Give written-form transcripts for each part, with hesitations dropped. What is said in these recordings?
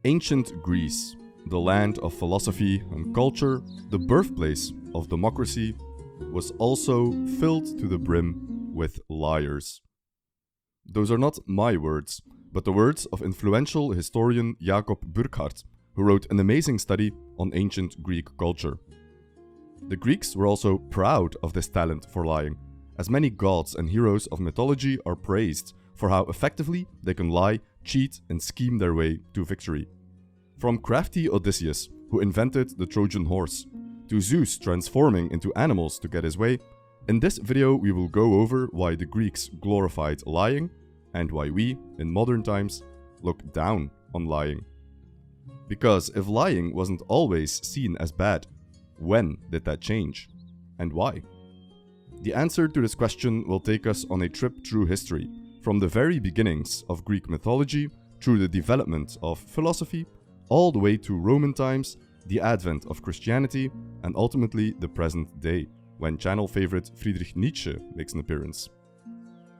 Ancient Greece, the land of philosophy and culture, the birthplace of democracy, was also filled to the brim with liars. Those are not my words, but the words of influential historian Jacob Burckhardt, who wrote an amazing study on ancient Greek culture. The Greeks were also proud of this talent for lying, as many gods and heroes of mythology are praised for how effectively they can lie, cheat, and scheme their way to victory. From crafty Odysseus, who invented the Trojan horse, to Zeus transforming into animals to get his way, in this video we will go over why the Greeks glorified lying and why we, in modern times, look down on lying. Because if lying wasn't always seen as bad, when did that change? And why? The answer to this question will take us on a trip through history, from the very beginnings of Greek mythology, through the development of philosophy, all the way to Roman times, the advent of Christianity, and ultimately the present day, when channel favorite Friedrich Nietzsche makes an appearance.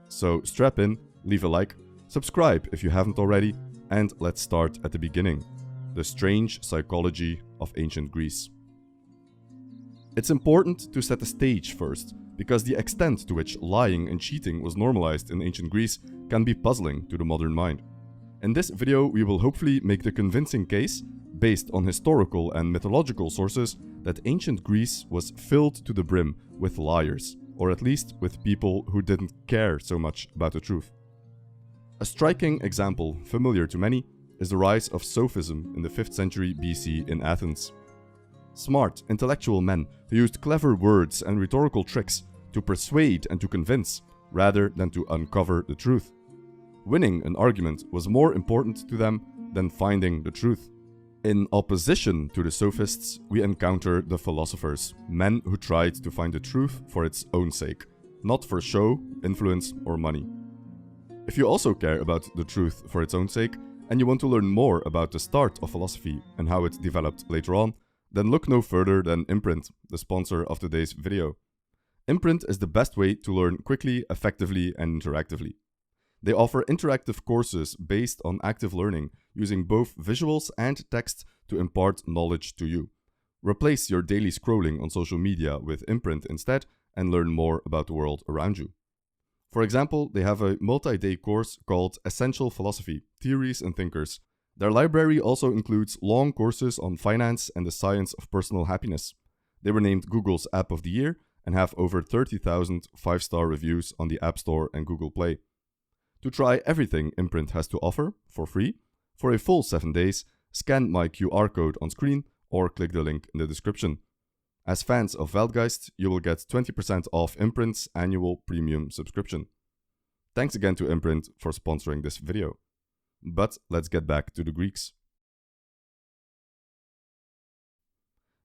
So strap in, leave a like, subscribe if you haven't already, and let's start at the beginning, the strange psychology of ancient Greece. It's important to set the stage first, because the extent to which lying and cheating was normalized in ancient Greece can be puzzling to the modern mind. In this video, we will hopefully make the convincing case, based on historical and mythological sources, that ancient Greece was filled to the brim with liars, or at least with people who didn't care so much about the truth. A striking example, familiar to many, is the rise of sophism in the 5th century BC in Athens. Smart, intellectual men who used clever words and rhetorical tricks to persuade and to convince, rather than to uncover the truth. Winning an argument was more important to them than finding the truth. In opposition to the sophists, we encounter the philosophers, men who tried to find the truth for its own sake, not for show, influence, or money. If you also care about the truth for its own sake, and you want to learn more about the start of philosophy and how it developed later on, then look no further than Imprint, the sponsor of today's video. Imprint is the best way to learn quickly, effectively, and interactively. They offer interactive courses based on active learning, using both visuals and text to impart knowledge to you. Replace your daily scrolling on social media with Imprint instead and learn more about the world around you. For example, they have a multi-day course called Essential Philosophy, Theories and Thinkers. Their library also includes long courses on finance and the science of personal happiness. They were named Google's App of the Year and have over 30,000 5-star reviews on the App Store and Google Play. To try everything Imprint has to offer, for free, for a full 7 days, scan my QR code on screen or click the link in the description. As fans of Weltgeist, you will get 20% off Imprint's annual premium subscription. Thanks again to Imprint for sponsoring this video. But let's get back to the Greeks.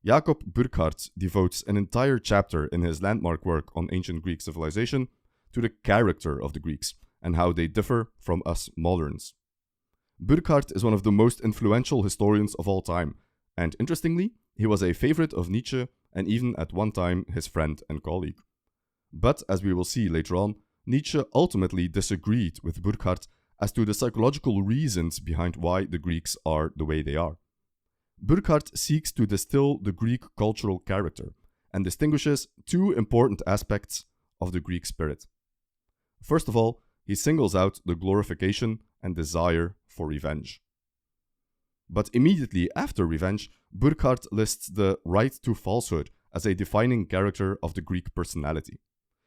Jacob Burckhardt devotes an entire chapter in his landmark work on ancient Greek civilization to the character of the Greeks and how they differ from us moderns. Burckhardt is one of the most influential historians of all time, and interestingly, he was a favorite of Nietzsche and even at one time his friend and colleague. But as we will see later on, Nietzsche ultimately disagreed with Burckhardt as to the psychological reasons behind why the Greeks are the way they are. Burckhardt seeks to distill the Greek cultural character and distinguishes two important aspects of the Greek spirit. First of all, he singles out the glorification and desire for revenge. But immediately after revenge, Burckhardt lists the right to falsehood as a defining character of the Greek personality.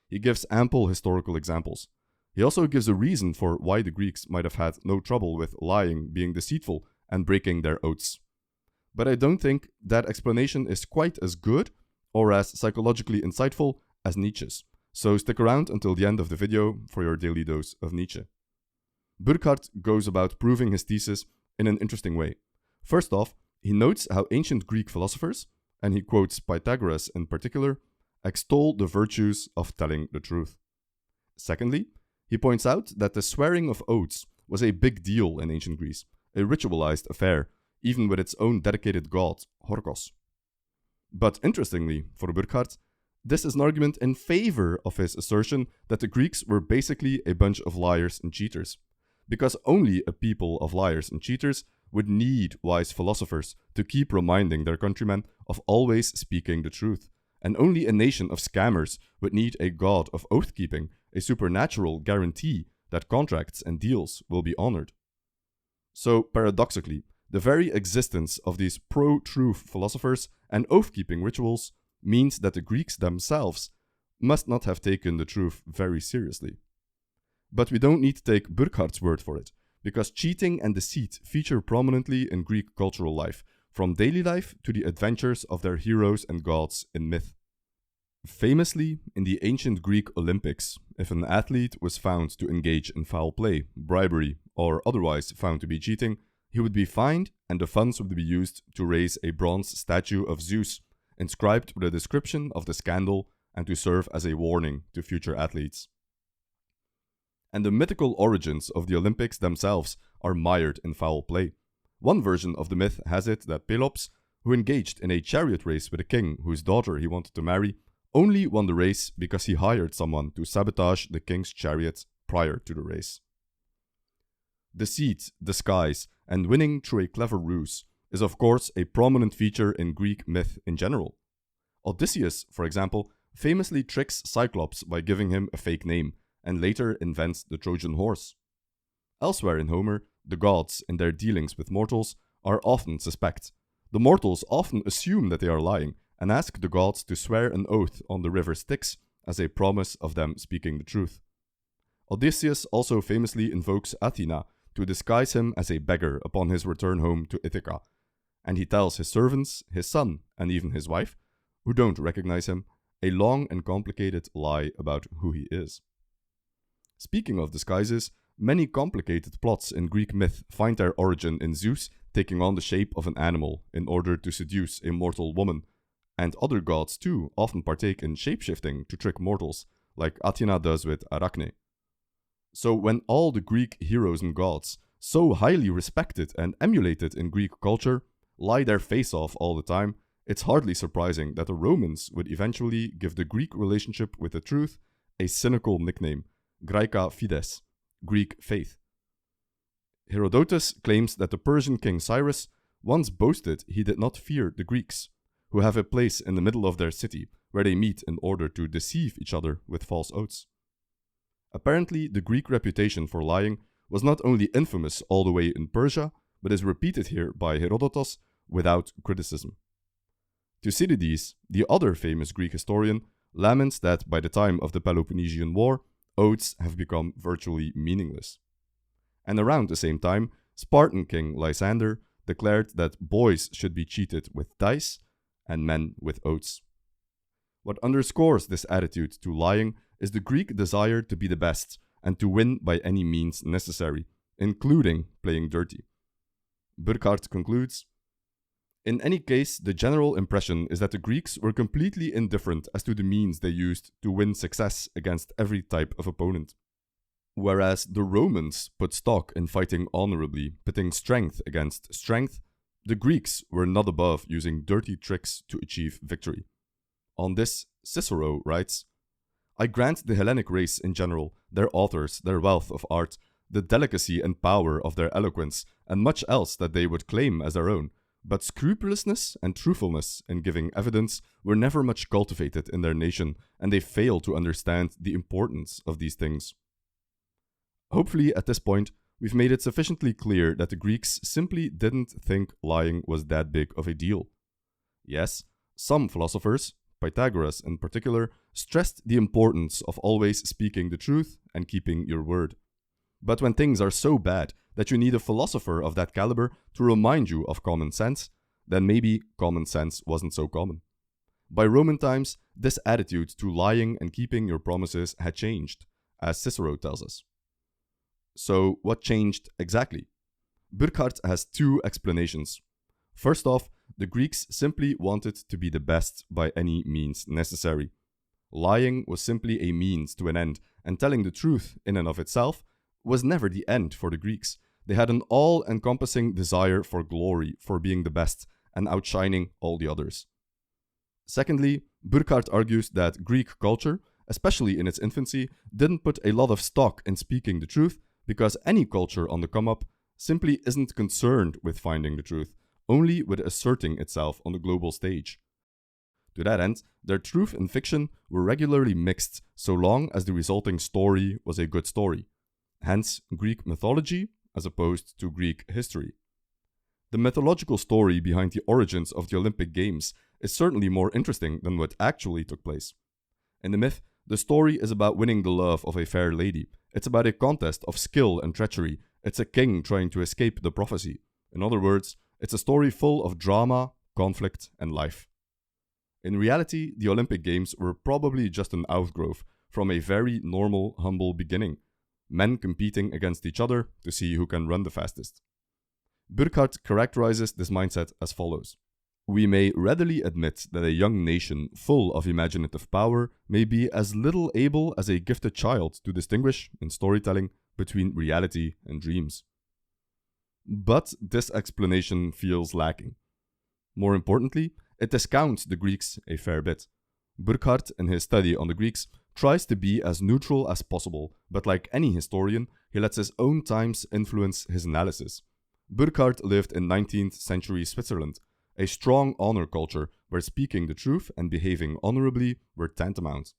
He gives ample historical examples. He also gives a reason for why the Greeks might have had no trouble with lying, being deceitful, and breaking their oaths. But I don't think that explanation is quite as good or as psychologically insightful as Nietzsche's, so stick around until the end of the video for your daily dose of Nietzsche. Burckhardt goes about proving his thesis in an interesting way. First off, he notes how ancient Greek philosophers, and he quotes Pythagoras in particular, extol the virtues of telling the truth. Secondly, he points out that the swearing of oaths was a big deal in ancient Greece, a ritualized affair, even with its own dedicated god, Horkos. But interestingly, for Burckhardt, this is an argument in favor of his assertion that the Greeks were basically a bunch of liars and cheaters, because only a people of liars and cheaters would need wise philosophers to keep reminding their countrymen of always speaking the truth, and only a nation of scammers would need a god of oath-keeping, a supernatural guarantee that contracts and deals will be honored. So, paradoxically, the very existence of these pro-truth philosophers and oath-keeping rituals means that the Greeks themselves must not have taken the truth very seriously. But we don't need to take Burckhardt's word for it, because cheating and deceit feature prominently in Greek cultural life, from daily life to the adventures of their heroes and gods in myth. Famously, in the ancient Greek Olympics, if an athlete was found to engage in foul play, bribery, or otherwise found to be cheating, he would be fined and the funds would be used to raise a bronze statue of Zeus, inscribed with a description of the scandal and to serve as a warning to future athletes. And the mythical origins of the Olympics themselves are mired in foul play. One version of the myth has it that Pelops, who engaged in a chariot race with a king whose daughter he wanted to marry, only won the race because he hired someone to sabotage the king's chariot prior to the race. Deceit, disguise, and winning through a clever ruse is of course a prominent feature in Greek myth in general. Odysseus, for example, famously tricks Cyclops by giving him a fake name, and later invents the Trojan horse. Elsewhere in Homer, the gods, in their dealings with mortals, are often suspect. The mortals often assume that they are lying, and ask the gods to swear an oath on the river Styx as a promise of them speaking the truth. Odysseus also famously invokes Athena to disguise him as a beggar upon his return home to Ithaca, and he tells his servants, his son, and even his wife, who don't recognize him, a long and complicated lie about who he is. Speaking of disguises, many complicated plots in Greek myth find their origin in Zeus taking on the shape of an animal in order to seduce a mortal woman, and other gods too often partake in shapeshifting to trick mortals, like Athena does with Arachne. So when all the Greek heroes and gods, so highly respected and emulated in Greek culture, lie their face off all the time, it's hardly surprising that the Romans would eventually give the Greek relationship with the truth a cynical nickname, Graika Fides, Greek faith. Herodotus claims that the Persian king Cyrus once boasted he did not fear the Greeks, who have a place in the middle of their city where they meet in order to deceive each other with false oaths. Apparently, the Greek reputation for lying was not only infamous all the way in Persia, but is repeated here by Herodotus without criticism. Thucydides, the other famous Greek historian, laments that by the time of the Peloponnesian War, oaths have become virtually meaningless. And around the same time, Spartan king Lysander declared that boys should be cheated with dice and men with oaths. What underscores this attitude to lying is the Greek desire to be the best and to win by any means necessary, including playing dirty. Burckhardt concludes, "In any case, the general impression is that the Greeks were completely indifferent as to the means they used to win success against every type of opponent. Whereas the Romans put stock in fighting honorably, pitting strength against strength, the Greeks were not above using dirty tricks to achieve victory." On this, Cicero writes, "I grant the Hellenic race in general, their authors, their wealth of art, the delicacy and power of their eloquence, and much else that they would claim as their own, but scrupulousness and truthfulness in giving evidence were never much cultivated in their nation, and they fail to understand the importance of these things." Hopefully, at this point, we've made it sufficiently clear that the Greeks simply didn't think lying was that big of a deal. Yes, some philosophers, Pythagoras in particular, stressed the importance of always speaking the truth and keeping your word. But when things are so bad that you need a philosopher of that caliber to remind you of common sense, then maybe common sense wasn't so common. By Roman times, this attitude to lying and keeping your promises had changed, as Cicero tells us. So, what changed exactly? Burckhardt has two explanations. First off, the Greeks simply wanted to be the best by any means necessary. Lying was simply a means to an end, and telling the truth in and of itself was never the end for the Greeks. They had an all-encompassing desire for glory, for being the best, and outshining all the others. Secondly, Burckhardt argues that Greek culture, especially in its infancy, didn't put a lot of stock in speaking the truth, because any culture on the come-up simply isn't concerned with finding the truth, only with asserting itself on the global stage. To that end, their truth and fiction were regularly mixed so long as the resulting story was a good story. Hence, Greek mythology as opposed to Greek history. The mythological story behind the origins of the Olympic Games is certainly more interesting than what actually took place. In the myth, the story is about winning the love of a fair lady. It's about a contest of skill and treachery. It's a king trying to escape the prophecy. In other words, it's a story full of drama, conflict, and life. In reality, the Olympic Games were probably just an outgrowth from a very normal, humble beginning. Men competing against each other to see who can run the fastest. Burckhardt characterizes this mindset as follows. We may readily admit that a young nation full of imaginative power may be as little able as a gifted child to distinguish, in storytelling, between reality and dreams. But this explanation feels lacking. More importantly, it discounts the Greeks a fair bit. Burckhardt, in his study on the Greeks, tries to be as neutral as possible, but like any historian, he lets his own times influence his analysis. Burckhardt lived in 19th century Switzerland, a strong honor culture where speaking the truth and behaving honorably were tantamount.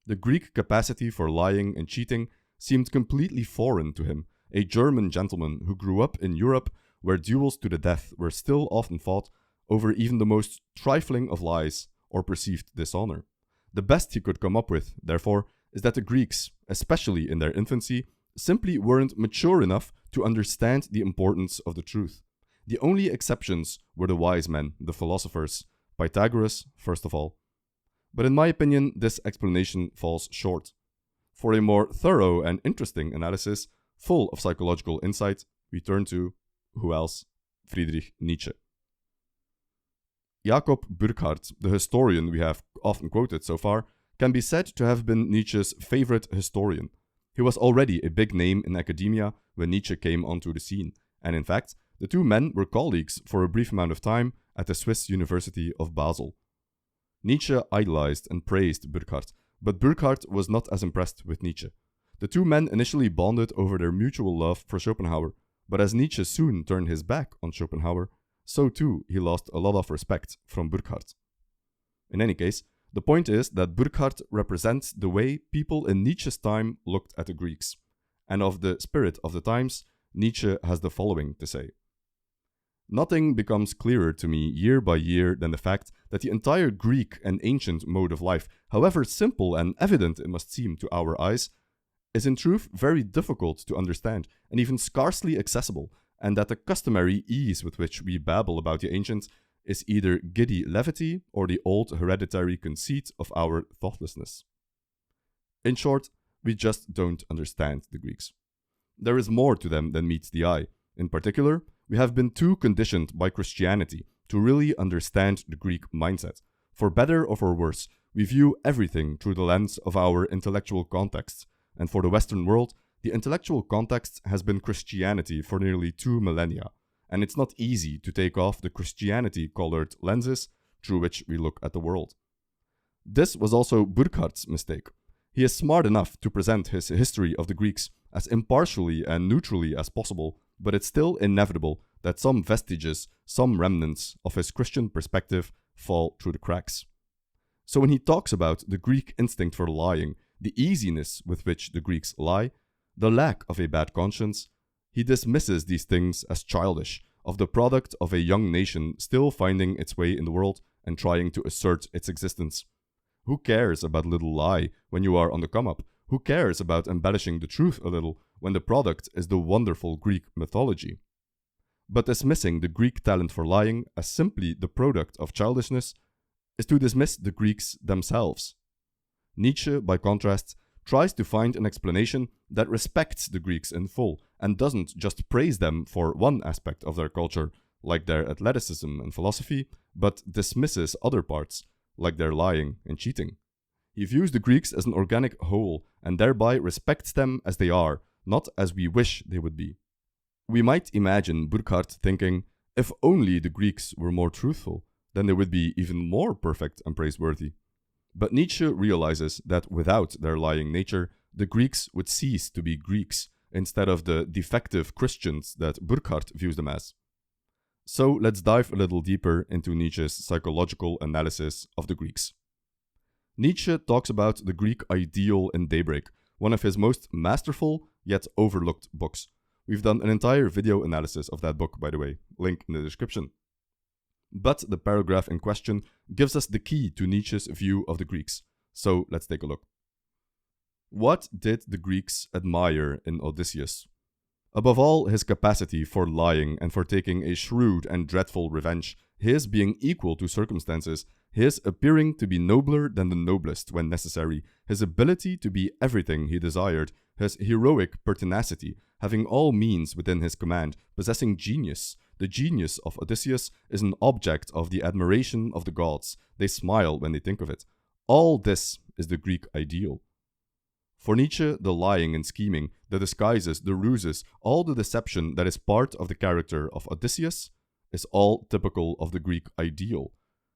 The Greek capacity for lying and cheating seemed completely foreign to him, a German gentleman who grew up in Europe where duels to the death were still often fought over even the most trifling of lies or perceived dishonor. The best he could come up with, therefore, is that the Greeks, especially in their infancy, simply weren't mature enough to understand the importance of the truth. The only exceptions were the wise men, the philosophers, Pythagoras, first of all. But in my opinion, this explanation falls short. For a more thorough and interesting analysis, full of psychological insight, we turn to, who else? Friedrich Nietzsche. Jakob Burckhardt, the historian we have often quoted so far, can be said to have been Nietzsche's favorite historian. He was already a big name in academia when Nietzsche came onto the scene, and in fact, the two men were colleagues for a brief amount of time at the Swiss University of Basel. Nietzsche idolized and praised Burckhardt, but Burckhardt was not as impressed with Nietzsche. The two men initially bonded over their mutual love for Schopenhauer, but as Nietzsche soon turned his back on Schopenhauer, so too he lost a lot of respect from Burckhardt. In any case, the point is that Burckhardt represents the way people in Nietzsche's time looked at the Greeks. And of the spirit of the times, Nietzsche has the following to say. Nothing becomes clearer to me year by year than the fact that the entire Greek and ancient mode of life, however simple and evident it must seem to our eyes, is in truth very difficult to understand and even scarcely accessible, and that the customary ease with which we babble about the ancients is either giddy levity or the old hereditary conceit of our thoughtlessness. In short, we just don't understand the Greeks. There is more to them than meets the eye. In particular, we have been too conditioned by Christianity to really understand the Greek mindset. For better or for worse, we view everything through the lens of our intellectual context, and for the Western world, the intellectual context has been Christianity for nearly 2 millennia, and it's not easy to take off the Christianity-colored lenses through which we look at the world. This was also Burckhardt's mistake. He is smart enough to present his history of the Greeks as impartially and neutrally as possible, but it's still inevitable that some vestiges, some remnants of his Christian perspective fall through the cracks. So when he talks about the Greek instinct for lying, the easiness with which the Greeks lie, the lack of a bad conscience, he dismisses these things as childish, of the product of a young nation still finding its way in the world and trying to assert its existence. Who cares about a little lie when you are on the come-up? Who cares about embellishing the truth a little when the product is the wonderful Greek mythology? But dismissing the Greek talent for lying as simply the product of childishness is to dismiss the Greeks themselves. Nietzsche, by contrast, tries to find an explanation that respects the Greeks in full and doesn't just praise them for one aspect of their culture, like their athleticism and philosophy, but dismisses other parts, like their lying and cheating. He views the Greeks as an organic whole and thereby respects them as they are, not as we wish they would be. We might imagine Burckhardt thinking, if only the Greeks were more truthful, then they would be even more perfect and praiseworthy. But Nietzsche realizes that without their lying nature, the Greeks would cease to be Greeks, instead of the defective Christians that Burckhardt views them as. So let's dive a little deeper into Nietzsche's psychological analysis of the Greeks. Nietzsche talks about the Greek ideal in Daybreak, one of his most masterful yet overlooked books. We've done an entire video analysis of that book, by the way, link in the description. But the paragraph in question gives us the key to Nietzsche's view of the Greeks. So let's take a look. What did the Greeks admire in Odysseus? Above all, his capacity for lying and for taking a shrewd and dreadful revenge, his being equal to circumstances, his appearing to be nobler than the noblest when necessary, his ability to be everything he desired, his heroic pertinacity, having all means within his command, possessing genius. The genius of Odysseus is an object of the admiration of the gods. They smile when they think of it. All this is the Greek ideal. For Nietzsche, the lying and scheming, the disguises, the ruses, all the deception that is part of the character of Odysseus is all typical of the Greek ideal.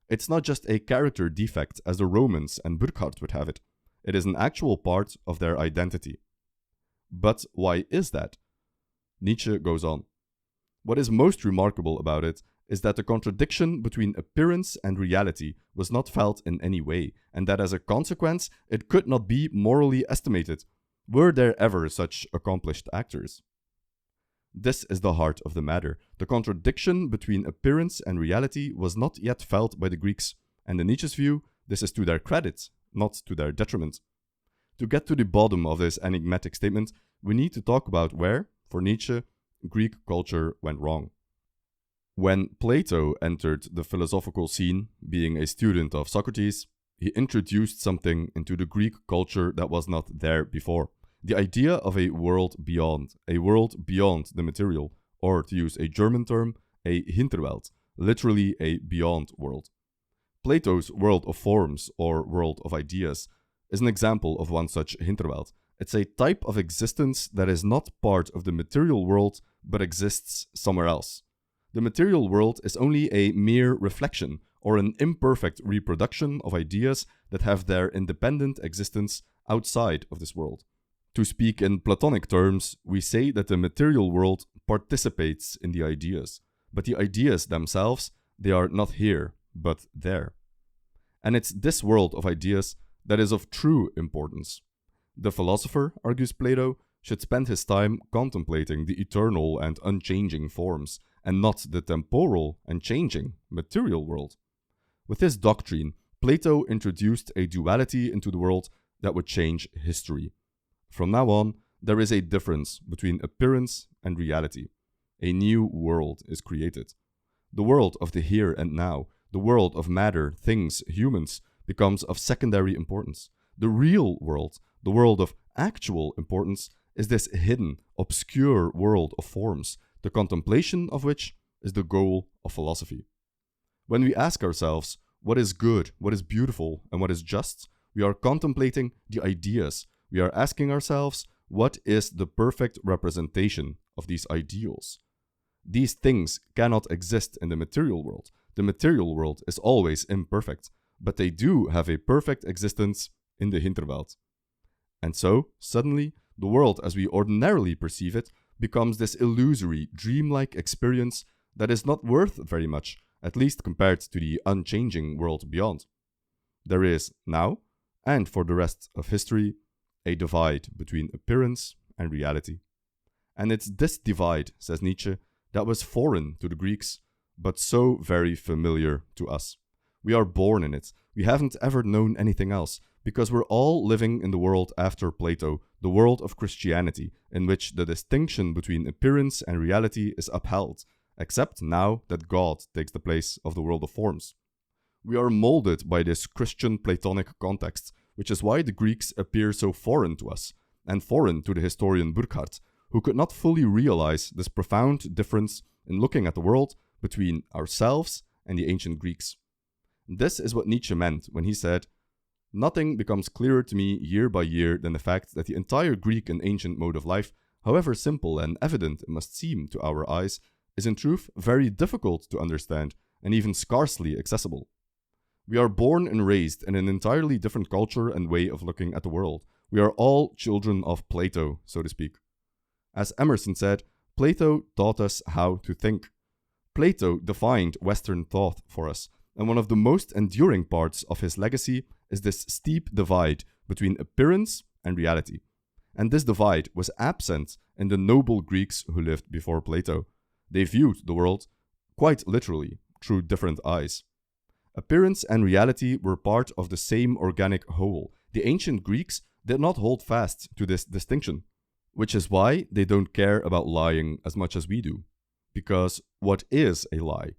It's not just a character defect as the Romans and Burckhardt would have it. It is an actual part of their identity. But why is that? Nietzsche goes on. What is most remarkable about it is that the contradiction between appearance and reality was not felt in any way, and that as a consequence, it could not be morally estimated. Were there ever such accomplished actors? This is the heart of the matter. The contradiction between appearance and reality was not yet felt by the Greeks, and in Nietzsche's view, this is to their credit, not to their detriment. To get to the bottom of this enigmatic statement, we need to talk about where, for Nietzsche, Greek culture went wrong. When Plato entered the philosophical scene, being a student of Socrates, he introduced something into the Greek culture that was not there before. The idea of a world beyond the material, or to use a German term, a Hinterwelt, literally a beyond world. Plato's world of forms, or world of ideas, is an example of one such Hinterwelt. It's a type of existence that is not part of the material world, but exists somewhere else. The material world is only a mere reflection or an imperfect reproduction of ideas that have their independent existence outside of this world. To speak in Platonic terms, we say that the material world participates in the ideas, but the ideas themselves, they are not here, but there. And it's this world of ideas that is of true importance. The philosopher, argues Plato, should spend his time contemplating the eternal and unchanging forms, and not the temporal and changing material world. With this doctrine, Plato introduced a duality into the world that would change history. From now on, there is a difference between appearance and reality. A new world is created. The world of the here and now, the world of matter, things, humans, becomes of secondary importance. The real world, the world of actual importance, is this hidden, obscure world of forms, the contemplation of which is the goal of philosophy. When we ask ourselves what is good, what is beautiful, and what is just, we are contemplating the ideas. We are asking ourselves what is the perfect representation of these ideals. These things cannot exist in the material world. The material world is always imperfect, but they do have a perfect existence in the Hinterwelt. And so, suddenly, the world as we ordinarily perceive it becomes this illusory, dreamlike experience that is not worth very much, at least compared to the unchanging world beyond. There is now, and for the rest of history, a divide between appearance and reality. And it's this divide, says Nietzsche, that was foreign to the Greeks, but so very familiar to us. We are born in it. We haven't ever known anything else, because we're all living in the world after Plato, the world of Christianity, in which the distinction between appearance and reality is upheld, except now that God takes the place of the world of forms. We are molded by this Christian Platonic context, which is why the Greeks appear so foreign to us, and foreign to the historian Burckhardt, who could not fully realize this profound difference in looking at the world between ourselves and the ancient Greeks. This is what Nietzsche meant when he said, "Nothing becomes clearer to me year by year than the fact that the entire Greek and ancient mode of life, however simple and evident it must seem to our eyes, is in truth very difficult to understand and even scarcely accessible. We are born and raised in an entirely different culture and way of looking at the world. We are all children of Plato, so to speak. As Emerson said, Plato taught us how to think. Plato defined Western thought for us, and one of the most enduring parts of his legacy is this steep divide between appearance and reality. And this divide was absent in the noble Greeks who lived before Plato. They viewed the world, quite literally, through different eyes. Appearance and reality were part of the same organic whole. The ancient Greeks did not hold fast to this distinction, which is why they don't care about lying as much as we do. Because what is a lie?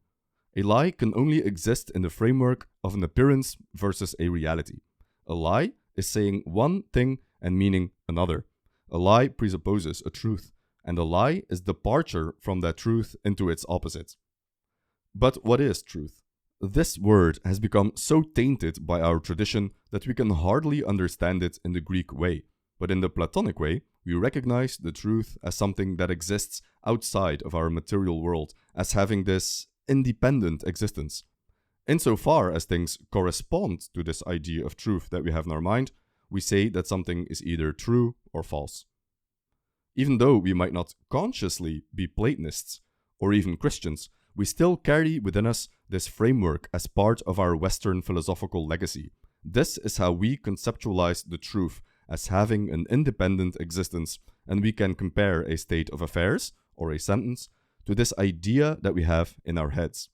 A lie can only exist in the framework of an appearance versus a reality. A lie is saying one thing and meaning another. A lie presupposes a truth, and a lie is departure from that truth into its opposite. But what is truth? This word has become so tainted by our tradition that we can hardly understand it in the Greek way. But in the Platonic way, we recognize the truth as something that exists outside of our material world, as having this independent existence. Insofar as things correspond to this idea of truth that we have in our mind, we say that something is either true or false. Even though we might not consciously be Platonists or even Christians, we still carry within us this framework as part of our Western philosophical legacy. This is how we conceptualize the truth, as having an independent existence, and we can compare a state of affairs, or a sentence, to this idea that we have in our heads.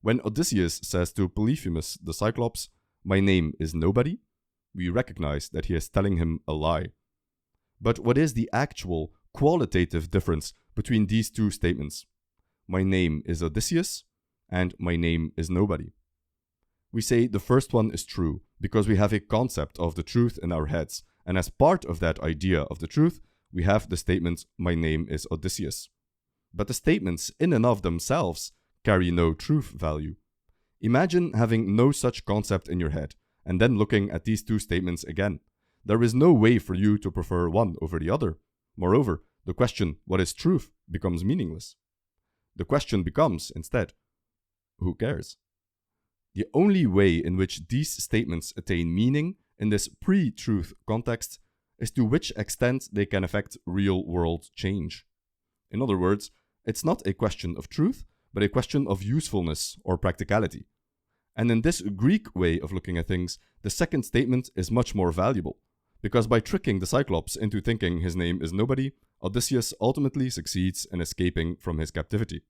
When Odysseus says to Polyphemus the Cyclops, "My name is nobody," we recognize that he is telling him a lie. But what is the actual, qualitative difference between these two statements? "My name is Odysseus," and "my name is nobody." We say the first one is true because we have a concept of the truth in our heads, and as part of that idea of the truth, we have the statement, "My name is Odysseus." But the statements in and of themselves carry no truth value. Imagine having no such concept in your head, and then looking at these two statements again. There is no way for you to prefer one over the other. Moreover, the question, "What is truth?" becomes meaningless. The question becomes, instead, who cares? The only way in which these statements attain meaning in this pre-truth context is to which extent they can affect real-world change. In other words, it's not a question of truth, but a question of usefulness or practicality. And in this Greek way of looking at things, the second statement is much more valuable, because by tricking the Cyclops into thinking his name is nobody, Odysseus ultimately succeeds in escaping from his captivity.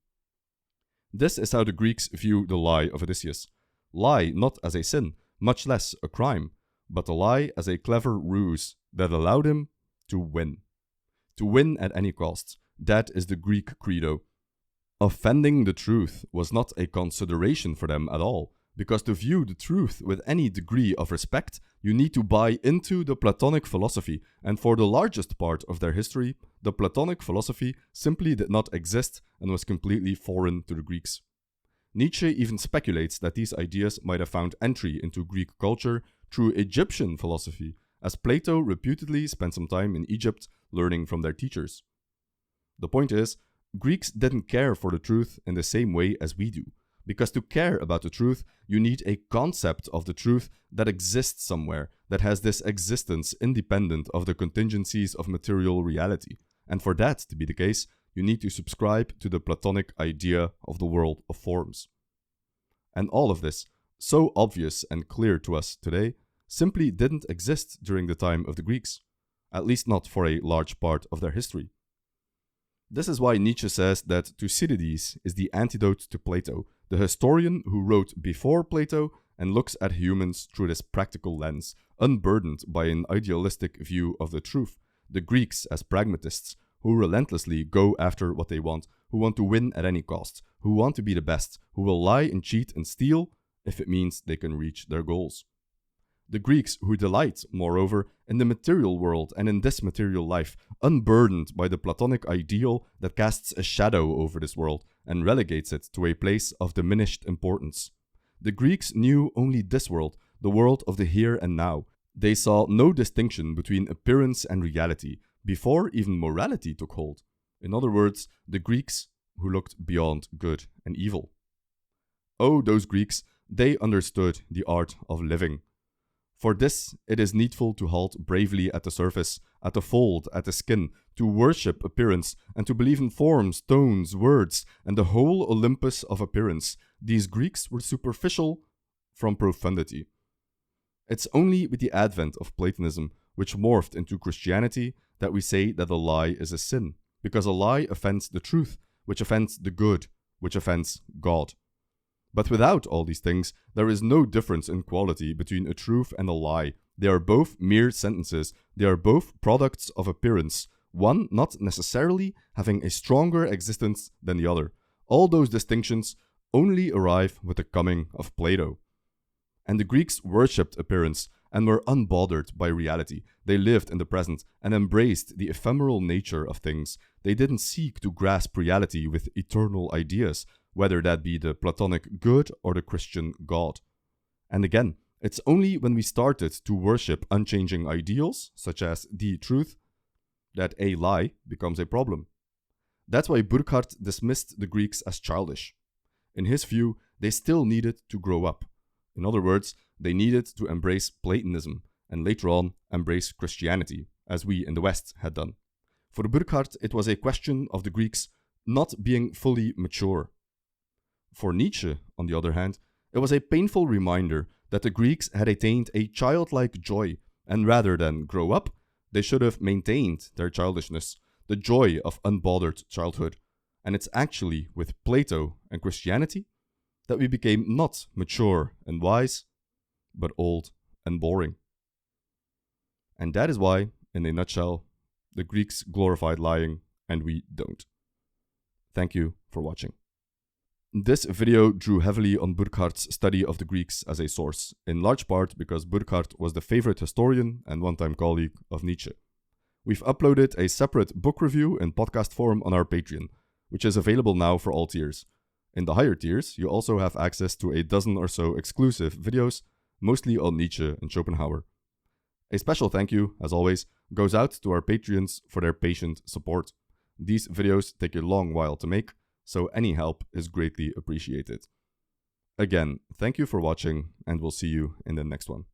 This is how the Greeks view the lie of Odysseus. Lie not as a sin, much less a crime, but a lie as a clever ruse that allowed him to win. To win at any cost. That is the Greek credo. Offending the truth was not a consideration for them at all, because to view the truth with any degree of respect, you need to buy into the Platonic philosophy, and for the largest part of their history, the Platonic philosophy simply did not exist and was completely foreign to the Greeks. Nietzsche even speculates that these ideas might have found entry into Greek culture through Egyptian philosophy, as Plato reputedly spent some time in Egypt learning from their teachers. The point is, Greeks didn't care for the truth in the same way as we do, because to care about the truth, you need a concept of the truth that exists somewhere, that has this existence independent of the contingencies of material reality. And for that to be the case, you need to subscribe to the Platonic idea of the world of forms. And all of this, so obvious and clear to us today, simply didn't exist during the time of the Greeks, at least not for a large part of their history. This is why Nietzsche says that Thucydides is the antidote to Plato, the historian who wrote before Plato and looks at humans through this practical lens, unburdened by an idealistic view of the truth. The Greeks as pragmatists, who relentlessly go after what they want, who want to win at any cost, who want to be the best, who will lie and cheat and steal if it means they can reach their goals. The Greeks who delight, moreover, in the material world and in this material life, unburdened by the Platonic ideal that casts a shadow over this world and relegates it to a place of diminished importance. The Greeks knew only this world, the world of the here and now. They saw no distinction between appearance and reality, before even morality took hold. In other words, the Greeks who looked beyond good and evil. Oh, those Greeks, they understood the art of living. For this, it is needful to halt bravely at the surface, at the fold, at the skin, to worship appearance, and to believe in forms, tones, words, and the whole Olympus of appearance. These Greeks were superficial from profundity. It's only with the advent of Platonism, which morphed into Christianity, that we say that a lie is a sin, because a lie offends the truth, which offends the good, which offends God. But without all these things, there is no difference in quality between a truth and a lie. They are both mere sentences. They are both products of appearance, one not necessarily having a stronger existence than the other. All those distinctions only arrive with the coming of Plato. And the Greeks worshipped appearance and were unbothered by reality. They lived in the present and embraced the ephemeral nature of things. They didn't seek to grasp reality with eternal ideas, whether that be the Platonic good or the Christian God. And again, it's only when we started to worship unchanging ideals, such as the truth, that a lie becomes a problem. That's why Burckhardt dismissed the Greeks as childish. In his view, they still needed to grow up. In other words, they needed to embrace Platonism and later on embrace Christianity, as we in the West had done. For Burckhardt, it was a question of the Greeks not being fully mature. For Nietzsche, on the other hand, it was a painful reminder that the Greeks had attained a childlike joy, and rather than grow up, they should have maintained their childishness, the joy of unbothered childhood. And it's actually with Plato and Christianity that we became not mature and wise, but old and boring. And that is why, in a nutshell, the Greeks glorified lying and we don't. Thank you for watching. This video drew heavily on Burckhardt's study of the Greeks as a source, in large part because Burckhardt was the favorite historian and one-time colleague of Nietzsche. We've uploaded a separate book review in podcast form on our Patreon, which is available now for all tiers. In the higher tiers, you also have access to a dozen or so exclusive videos, mostly on Nietzsche and Schopenhauer. A special thank you, as always, goes out to our Patreons for their patient support. These videos take a long while to make, so any help is greatly appreciated. Again, thank you for watching, and we'll see you in the next one.